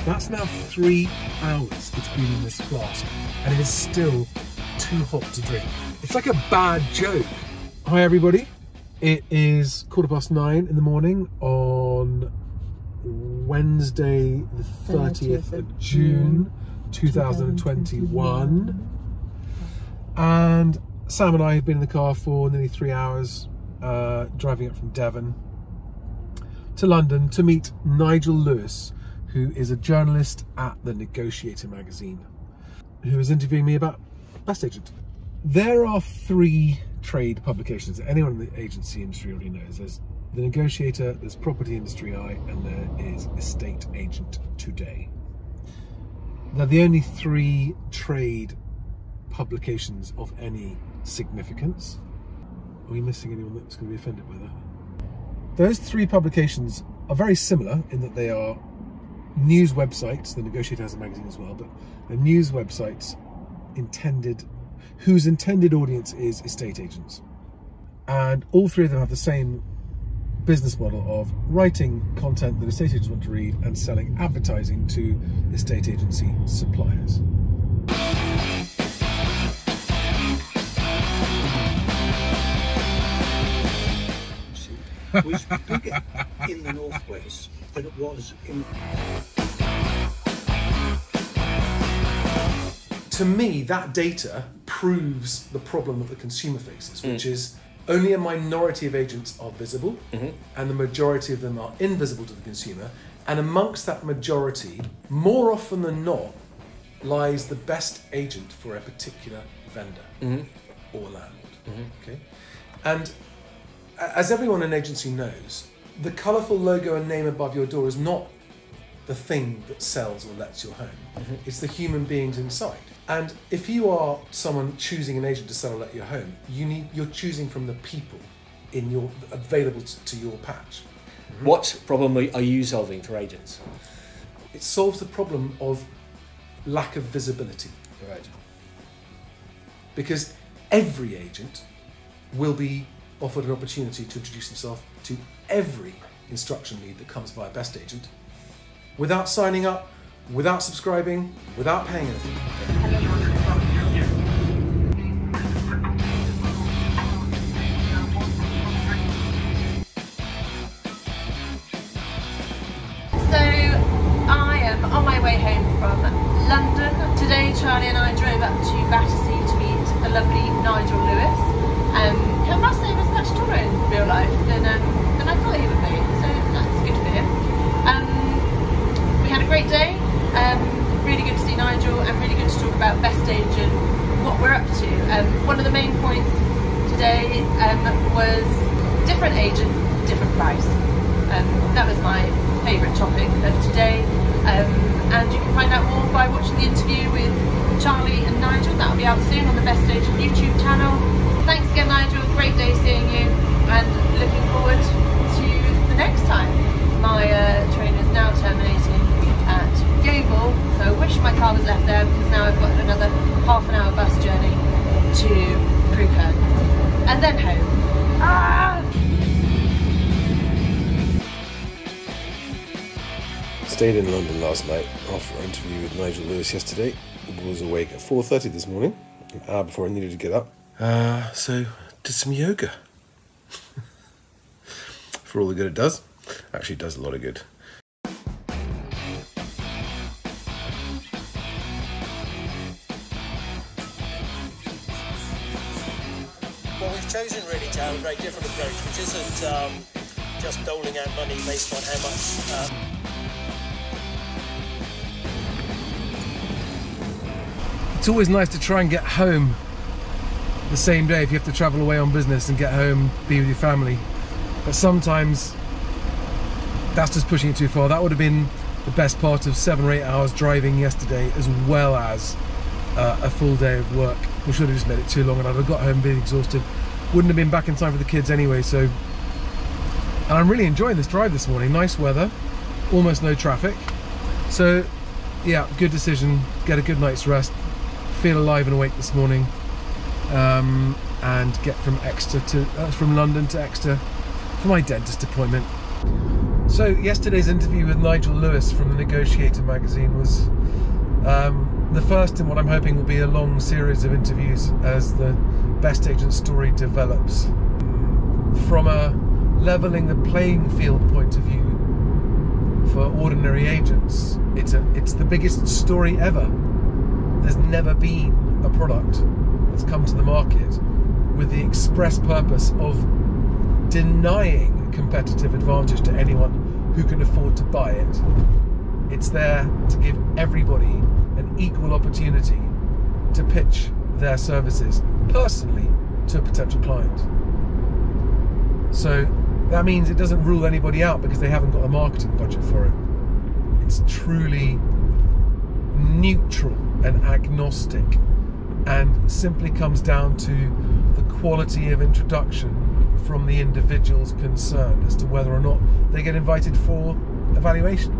That's now 3 hours it's been in this flask, and it is still too hot to drink. It's like a bad joke. Hi everybody, it is 9:15 in the morning on Wednesday the 30th of June 2021, and Sam and I have been in the car for nearly 3 hours, driving up from Devon to London to meet Nigel Lewis, who is a journalist at the Negotiator magazine, who is interviewing me about BestAgent. There are 3 trade publications that anyone in the agency industry already knows. There's the Negotiator, there's Property Industry Eye, and there is Estate Agent Today. They're the only 3 trade publications of any significance. Are we missing anyone that's going to be offended by that? Those 3 publications are very similar in that they are news websites. The Negotiator has a magazine as well, but they're news websites whose intended audience is estate agents. And all 3 of them have the same business model of writing content that estate agents want to read and selling advertising to estate agency suppliers. Was bigger in the northwest than it was in... To me, that data proves the problem that the consumer faces, which is only a minority of agents are visible, and the majority of them are invisible to the consumer. And amongst that majority, more often than not, lies the best agent for a particular vendor or landlord. Okay, and as everyone in agency knows, the colourful logo and name above your door is not the thing that sells or lets your home. It's the human beings inside. And if you are someone choosing an agent to sell or let your home, you're choosing from the people available to your patch. What problem are you solving for agents? It solves the problem of lack of visibility. Right. Because every agent will be offered an opportunity to introduce himself to every instruction lead that comes via BestAgent, without signing up, without subscribing, without paying anything. So I am on my way home from London. Today Charlie and I drove up to Battersea to meet the lovely Nigel Lewis, who I must say was much taller in real life than I thought he would be, so that's good for him. We had a great day. Really good to see Nigel, and really good to talk about BestAgent, what we're up to. One of the main points today was different agent, different price. That was my favourite topic of today, and you can find out more by watching the interview with Charlie and Nigel. That'll be out soon on the BestAgent YouTube channel. Thanks again, Nigel, great day seeing you, and looking forward to the next time. My train is now terminating at Yeovil, so I wish my car was left there, because now I've got another half-an-hour bus journey to Crewkirk and then home. Stayed in London last night after our interview with Nigel Lewis yesterday. I was awake at 4:30 this morning, an hour before I needed to get up. So did some yoga. For all the good it does. Actually, it does a lot of good. Well, we've chosen really to have a very different approach, which isn't just doling out money based on how much... It's always nice to try and get home the same day if you have to travel away on business and get home, be with your family. But sometimes that's just pushing it too far. That would have been the best part of 7 or 8 hours driving yesterday, as well as a full day of work, which would have just made it too long, and I'd have got home being exhausted. Wouldn't have been back in time for the kids anyway, so... And I'm really enjoying this drive this morning. Nice weather, almost no traffic. So, yeah, good decision. Get a good night's rest. Feel alive and awake this morning. And get from London to Exeter for my dentist appointment. So yesterday's interview with Nigel Lewis from the Negotiator magazine was the first in what I'm hoping will be a long series of interviews as the BestAgent story develops. From a levelling the playing field point of view for ordinary agents, it's the biggest story ever. There's never been a product that's come to the market with the express purpose of denying competitive advantage to anyone who can afford to buy it. It's there to give everybody an equal opportunity to pitch their services personally to a potential client. So that means it doesn't rule anybody out because they haven't got a marketing budget for it. It's truly neutral and agnostic, and simply comes down to the quality of introduction from the individuals concerned as to whether or not they get invited for evaluation.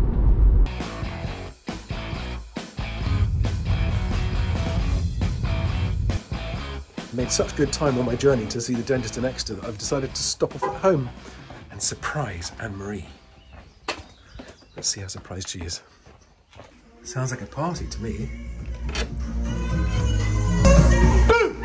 I made such good time on my journey to see the dentist in Exeter that I've decided to stop off at home and surprise Annemarie. Let's see how surprised she is. Sounds like a party to me. Boom!